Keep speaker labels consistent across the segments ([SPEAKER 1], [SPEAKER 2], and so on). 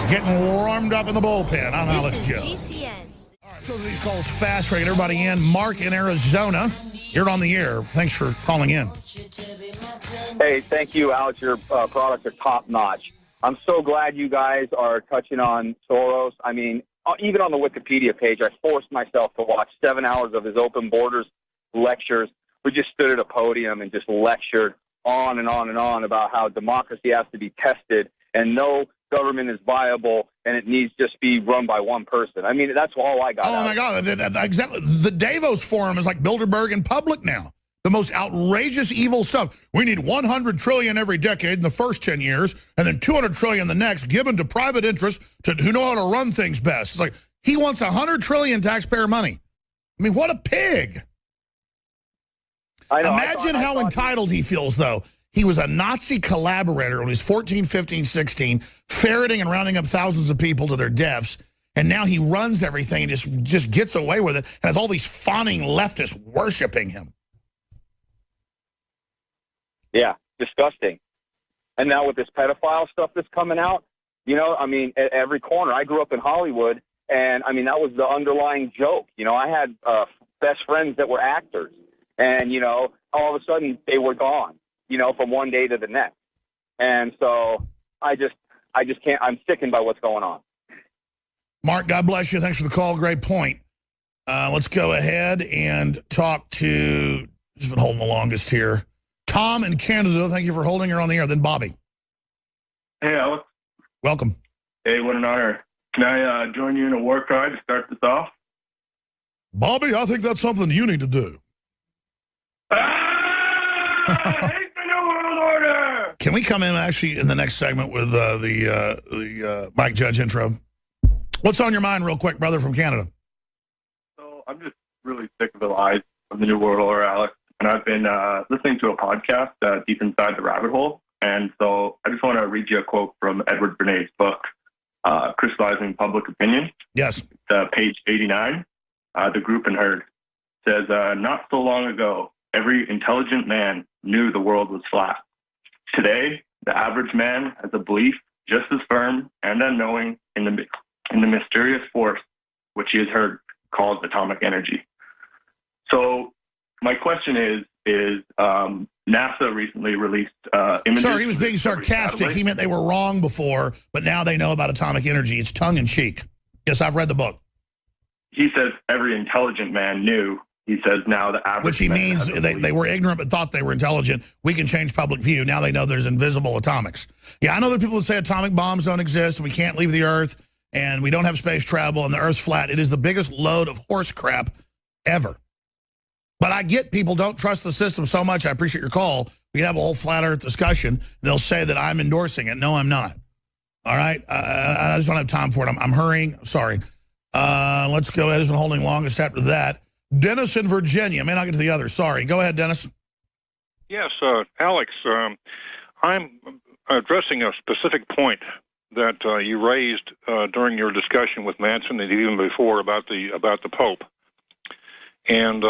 [SPEAKER 1] Getting warmed up in the bullpen. I'm Alex
[SPEAKER 2] This is
[SPEAKER 1] Jones.
[SPEAKER 2] GCN.
[SPEAKER 1] All right, so these calls fast. Try to get everybody in. Mark in Arizona. You're on the air. Thanks for calling in.
[SPEAKER 3] Hey, thank you, Alex. Your products are top-notch. I'm so glad you guys are touching on Soros. I mean, even on the Wikipedia page, I forced myself to watch 7 hours of his Open Borders lectures. We just stood at a podium and just lectured on and on and on about how democracy has to be tested and no government is viable and it needs to just be run by one person. I mean, that's all I got.
[SPEAKER 1] Oh, my God. Exactly. The Davos Forum is like Bilderberg in public now. The most outrageous, evil stuff. We need 100 trillion every decade in the first 10 years, and then 200 trillion the next, given to private interests who know how to run things best. It's like he wants 100 trillion taxpayer money. I mean, what a pig.
[SPEAKER 3] I know,
[SPEAKER 1] Imagine how entitled he feels, though. He was a Nazi collaborator when he was 14, 15, 16, ferreting and rounding up thousands of people to their deaths. And now he runs everything and just gets away with it and has all these fawning leftists worshiping him.
[SPEAKER 3] Yeah, disgusting. And now with this pedophile stuff that's coming out, you know, I mean, at every corner. I grew up in Hollywood, and, I mean, that was the underlying joke. You know, I had best friends that were actors, and, you know, all of a sudden they were gone, you know, from one day to the next. And so I just can't, I'm sickened by what's going on.
[SPEAKER 1] Mark, God bless you. Thanks for the call. Great point. Let's go ahead and talk to, who's been holding the longest here? Tom in Canada, thank you for holding her on the air. Then Bobby.
[SPEAKER 4] Hey, Alex.
[SPEAKER 1] Welcome.
[SPEAKER 4] Hey, what an honor. Can I join you in a war cry to start this off?
[SPEAKER 1] Bobby, I think that's something you need to do.
[SPEAKER 4] I hate the New World Order!
[SPEAKER 1] Can we come in actually in the next segment with the Mike Judge intro? What's on your mind real quick, brother from Canada?
[SPEAKER 4] So I'm just really sick of the lies of the New World Order, Alex. And I've been listening to a podcast, Deep Inside the Rabbit Hole. And so I just want to read you a quote from Edward Bernay's book, Crystallizing Public Opinion.
[SPEAKER 1] Yes.
[SPEAKER 4] Page 89, The Group and Herd. Says, not so long ago, every intelligent man knew the world was flat. Today, the average man has a belief just as firm and unknowing in the mysterious force which he has heard called atomic energy. So my question is NASA recently released images.
[SPEAKER 1] Sorry, he was being sarcastic. He meant they were wrong before, but now they know about atomic energy. It's tongue-in-cheek. Yes, I've read the book.
[SPEAKER 4] He says every intelligent man knew. He says now the average
[SPEAKER 1] Which he
[SPEAKER 4] man
[SPEAKER 1] means they were ignorant but thought they were intelligent. We can change public view. Now they know there's invisible atomics. Yeah, I know there are people who say atomic bombs don't exist and we can't leave the Earth and we don't have space travel and the Earth's flat. It is the biggest load of horse crap ever. But I get people don't trust the system so much. I appreciate your call. We have a whole flat Earth discussion. They'll say that I'm endorsing it. No, I'm not. All right? I just don't have time for it. I'm hurrying. Sorry. Let's go ahead. Who's been holding longest after that? Dennis in Virginia. May not get to the other. Sorry. Go ahead, Dennis.
[SPEAKER 5] Yes, Alex, I'm addressing a specific point that you raised during your discussion with Manson and even before about the Pope. And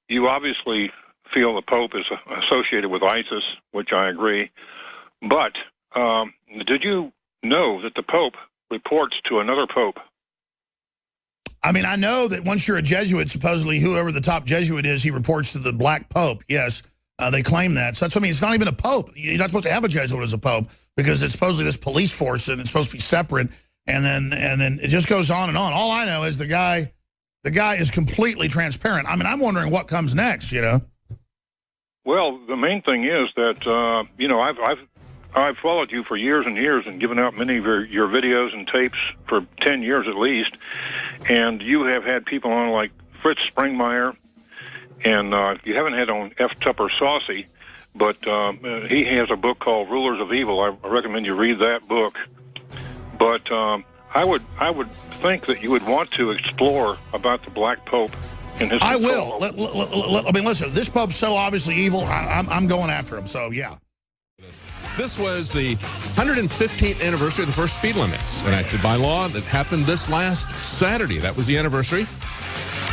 [SPEAKER 5] you obviously feel the Pope is associated with ISIS, which I agree. But did you know that the Pope reports to another Pope?
[SPEAKER 1] I mean, I know that once you're a Jesuit, supposedly whoever the top Jesuit is, he reports to the Black Pope. Yes, they claim that. So that's what I mean. It's not even a Pope. You're not supposed to have a Jesuit as a Pope because it's supposedly this police force and it's supposed to be separate. And then it just goes on and on. All I know is the guy is completely transparent. I mean, I'm wondering what comes next, you know?
[SPEAKER 5] Well, the main thing is that, you know, I've followed you for years and years and given out many of your videos and tapes for 10 years at least. And you have had people on like Fritz Springmeier, and you haven't had on F. Tupper Saucy, but he has a book called Rulers of Evil. I recommend you read that book. But I would think that you would want to explore about the Black Pope and his. I
[SPEAKER 1] will. I mean, listen, this Pope's so obviously evil. I'm going after him. So yeah.
[SPEAKER 6] This was the 115th anniversary of the first speed limits enacted by law that happened this last Saturday. That was the anniversary.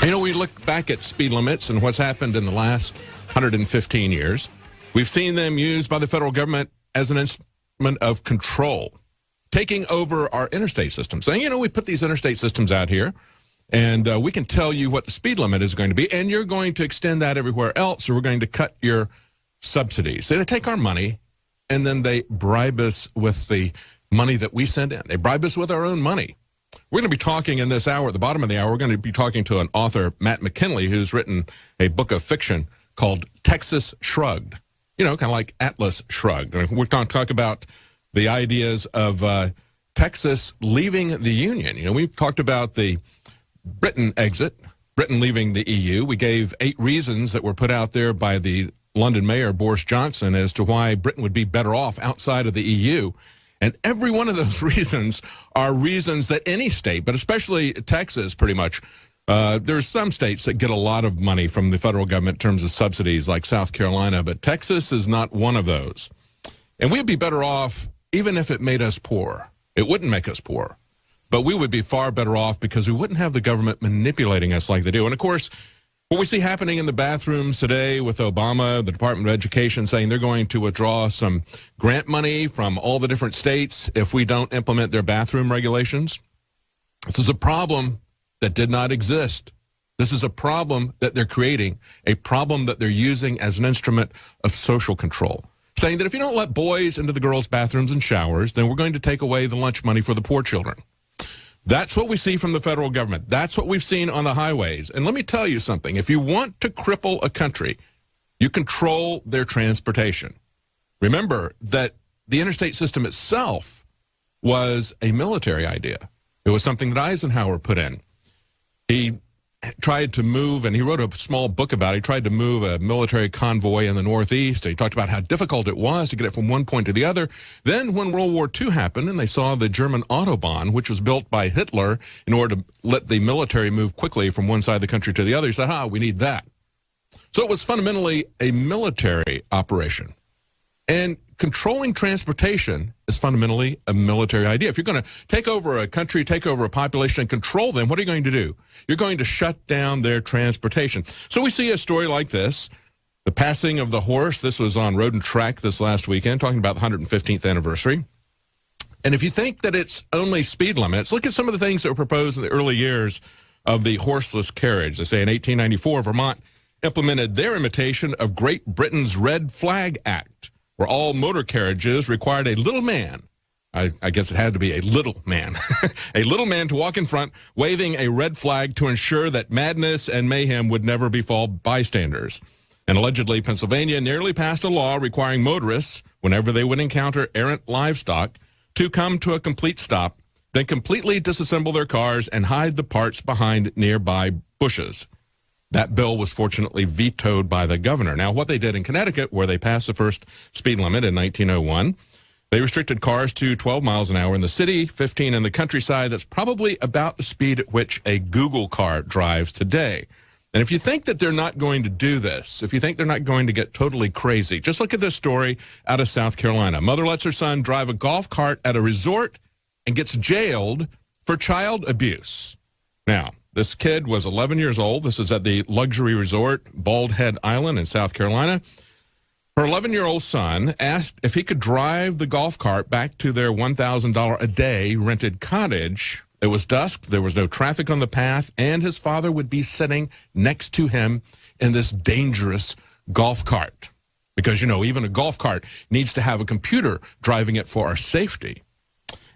[SPEAKER 6] You know, we look back at speed limits and what's happened in the last 115 years. We've seen them used by the federal government as an instrument of control. taking over our interstate system, saying, you know, we put these interstate systems out here, and we can tell you what the speed limit is going to be, and you're going to extend that everywhere else, or we're going to cut your subsidies. So they take our money, and then they bribe us with the money that we send in. They bribe us with our own money. We're going to be talking in this hour, at the bottom of the hour, we're going to be talking to an author, Matt McKinley, who's written a book of fiction called Texas Shrugged. You know, kind of like Atlas Shrugged. We're going to talk about the ideas of Texas leaving the Union. You know, we talked about the Britain exit, Britain leaving the EU. We gave 8 reasons that were put out there by the London mayor, Boris Johnson, as to why Britain would be better off outside of the EU. And every one of those reasons are reasons that any state, but especially Texas pretty much, there's some states that get a lot of money from the federal government in terms of subsidies like South Carolina, but Texas is not one of those. And we'd be better off even if it made us poor. It wouldn't make us poor, but we would be far better off because we wouldn't have the government manipulating us like they do. And of course, what we see happening in the bathrooms today with Obama, the Department of Education saying they're going to withdraw some grant money from all the different states if we don't implement their bathroom regulations. This is a problem that did not exist. This is a problem that they're creating, a problem that they're using as an instrument of social control, saying that if you don't let boys into the girls' bathrooms and showers, then we're going to take away the lunch money for the poor children. That's what we see from the federal government. That's what we've seen on the highways. And let me tell you something. If you want to cripple a country, you control their transportation. Remember that the interstate system itself was a military idea. It was something that Eisenhower put in. He tried to move, and he wrote a small book about it. He tried to move a military convoy in the Northeast. He talked about how difficult it was to get it from one point to the other. Then when World War II happened and they saw the German Autobahn, which was built by Hitler in order to let the military move quickly from one side of the country to the other, he said, we need that. So it was fundamentally a military operation. And controlling transportation is fundamentally a military idea. If you're going to take over a country, take over a population, and control them, what are you going to do? You're going to shut down their transportation. So we see a story like this, the passing of the horse. This was on Road and Track this last weekend, talking about the 115th anniversary. And if you think that it's only speed limits, look at some of the things that were proposed in the early years of the horseless carriage. They say in 1894, Vermont implemented their imitation of Great Britain's Red Flag Act, where all motor carriages required a little man, I guess it had to be a little man, a little man to walk in front, waving a red flag to ensure that madness and mayhem would never befall bystanders. And allegedly, Pennsylvania nearly passed a law requiring motorists, whenever they would encounter errant livestock, to come to a complete stop, then completely disassemble their cars and hide the parts behind nearby bushes. That bill was fortunately vetoed by the governor. Now, what they did in Connecticut, where they passed the first speed limit in 1901, they restricted cars to 12 miles an hour in the city, 15 in the countryside. That's probably about the speed at which a Google car drives today. And if you think that they're not going to do this, if you think they're not going to get totally crazy, just look at this story out of South Carolina. Mother lets her son drive a golf cart at a resort and gets jailed for child abuse. Now, this kid was 11 years old. This is at the luxury resort, Bald Head Island in South Carolina. Her 11-year-old son asked if he could drive the golf cart back to their $1,000 a day rented cottage. It was dusk, there was no traffic on the path, and his father would be sitting next to him in this dangerous golf cart. Because, you know, even a golf cart needs to have a computer driving it for our safety.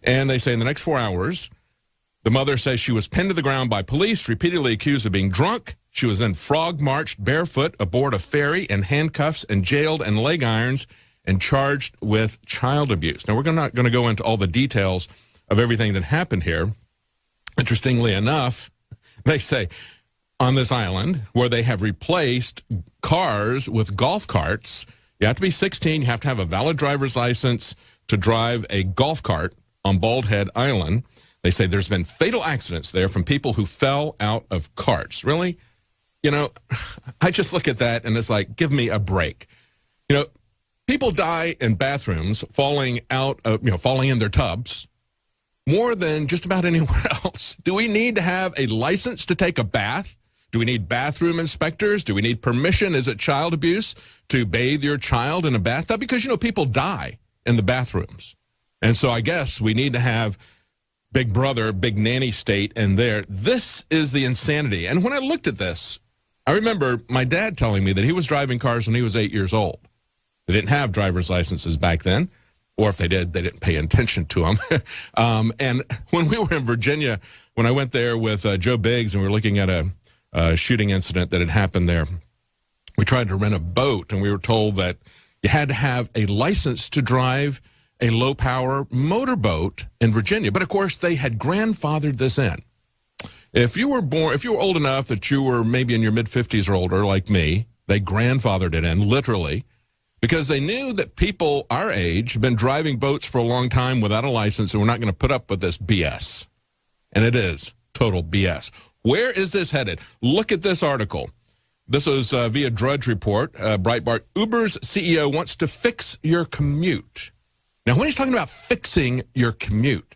[SPEAKER 6] And they say in the next 4 hours, the mother says she was pinned to the ground by police, repeatedly accused of being drunk. She was then frog-marched barefoot aboard a ferry in handcuffs and jailed in leg irons and charged with child abuse. Now, we're not going to go into all the details of everything that happened here. Interestingly enough, they say on this island where they have replaced cars with golf carts, you have to be 16, you have to have a valid driver's license to drive a golf cart on Bald Head Island. They say there's been fatal accidents there from people who fell out of carts. Really? You know, I just look at that and it's like, give me a break. You know, people die in bathrooms falling out of, falling in their tubs more than just about anywhere else. Do we need to have a license to take a bath? Do we need bathroom inspectors? Do we need permission? Is it child abuse to bathe your child in a bathtub? Because, people die in the bathrooms. And so I guess we need to have Big Brother, Big Nanny State in there. This is the insanity. And when I looked at this, I remember my dad telling me that he was driving cars when he was 8 years old. They didn't have driver's licenses back then, or if they did, they didn't pay attention to them. And when we were in Virginia, when I went there with Joe Biggs and we were looking at a shooting incident that had happened there, we tried to rent a boat, and we were told that you had to have a license to drive a low-power motorboat in Virginia. But, of course, they had grandfathered this in. If you were old enough that you were maybe in your mid-50s or older, like me, they grandfathered it in, literally, because they knew that people our age have been driving boats for a long time without a license, and we're not going to put up with this BS. And it is total BS. Where is this headed? Look at this article. This was via Drudge Report. Breitbart, Uber's CEO wants to fix your commute. Now, when he's talking about fixing your commute,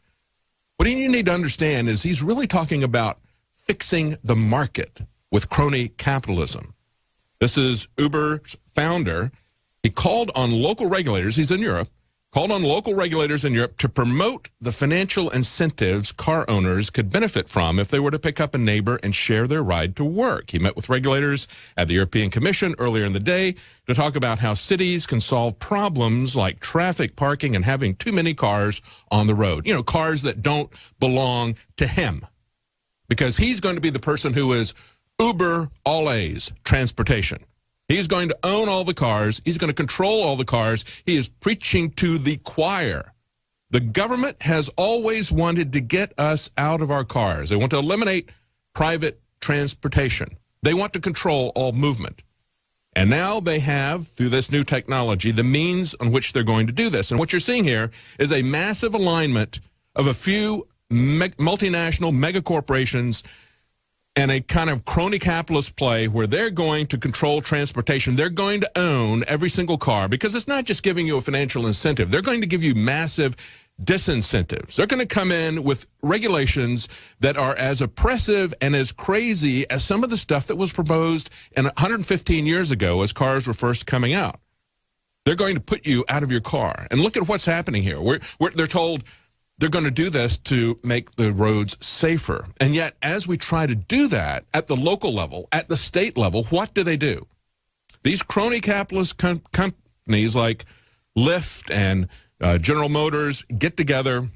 [SPEAKER 6] what you need to understand is he's really talking about fixing the market with crony capitalism. This is Uber's founder. He called on local regulators, he's in Europe, called on local regulators in Europe to promote the financial incentives car owners could benefit from if they were to pick up a neighbor and share their ride to work. He met with regulators at the European Commission earlier in the day to talk about how cities can solve problems like traffic, parking, and having too many cars on the road. You know, cars that don't belong to him. Because he's going to be the person who is Uber alles transportation. He's going to own all the cars. He's going to control all the cars. He is preaching to the choir. The government has always wanted to get us out of our cars. They want to eliminate private transportation. They want to control all movement. And now they have, through this new technology, the means on which they're going to do this. And what you're seeing here is a massive alignment of a few multinational mega corporations and a kind of crony capitalist play where they're going to control transportation. They're going to own every single car because it's not just giving you a financial incentive. They're going to give you massive disincentives. They're going to come in with regulations that are as oppressive and as crazy as some of the stuff that was proposed 115 years ago as cars were first coming out. They're going to put you out of your car. And look at what's happening here. They're told they're going to do this to make the roads safer. And yet, as we try to do that at the local level, at the state level, what do? These crony capitalist companies like Lyft and General Motors get together,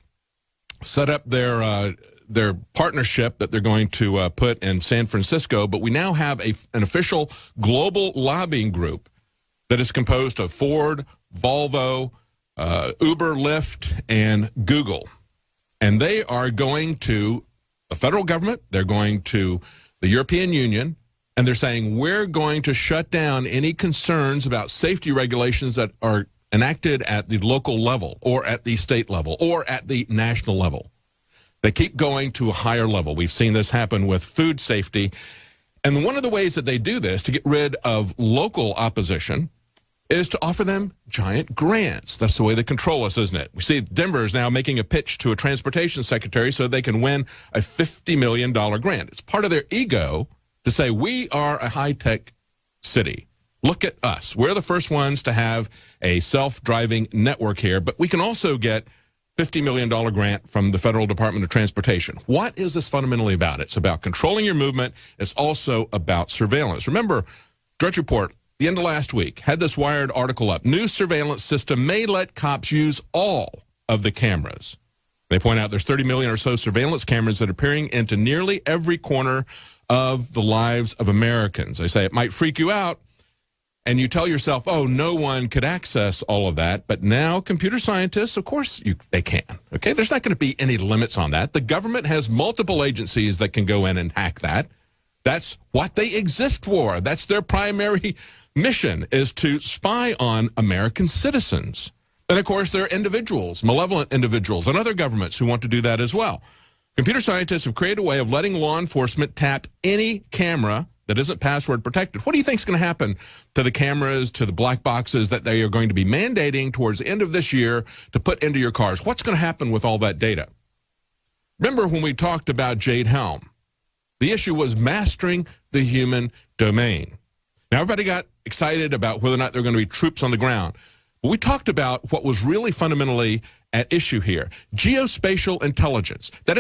[SPEAKER 6] set up their partnership that they're going to put in San Francisco. But we now have an official global lobbying group that is composed of Ford, Volvo, Uber, Lyft, and Google. And they are going to the federal government, they're going to the European Union, and they're saying we're going to shut down any concerns about safety regulations that are enacted at the local level or at the state level or at the national level. They keep going to a higher level. We've seen this happen with food safety. And one of the ways that they do this to get rid of local opposition is to offer them giant grants. That's the way they control us, isn't it? We see Denver is now making a pitch to a transportation secretary so they can win a $50 million grant. It's part of their ego to say, we are a high-tech city. Look at us. We're the first ones to have a self-driving network here, but we can also get $50 million grant from the Federal Department of Transportation. What is this fundamentally about? It's about controlling your movement. It's also about surveillance. Remember, Drudge Report, the end of last week, had this Wired article up. New surveillance system may let cops use all of the cameras. They point out there's 30 million or so surveillance cameras that are peering into nearly every corner of the lives of Americans. They say it might freak you out, and you tell yourself, oh, no one could access all of that. But now computer scientists, of course, they can. Okay, there's not going to be any limits on that. The government has multiple agencies that can go in and hack that. That's what they exist for. That's their primary mission, is to spy on American citizens. And, of course, there are individuals, malevolent individuals, and other governments who want to do that as well. Computer scientists have created a way of letting law enforcement tap any camera that isn't password protected. What do you think is going to happen to the cameras, to the black boxes that they are going to be mandating towards the end of this year to put into your cars? What's going to happen with all that data? Remember when we talked about Jade Helm? The issue was mastering the human domain. Now, everybody got excited about whether or not there were going to be troops on the ground. But we talked about what was really fundamentally at issue here. Geospatial intelligence. That is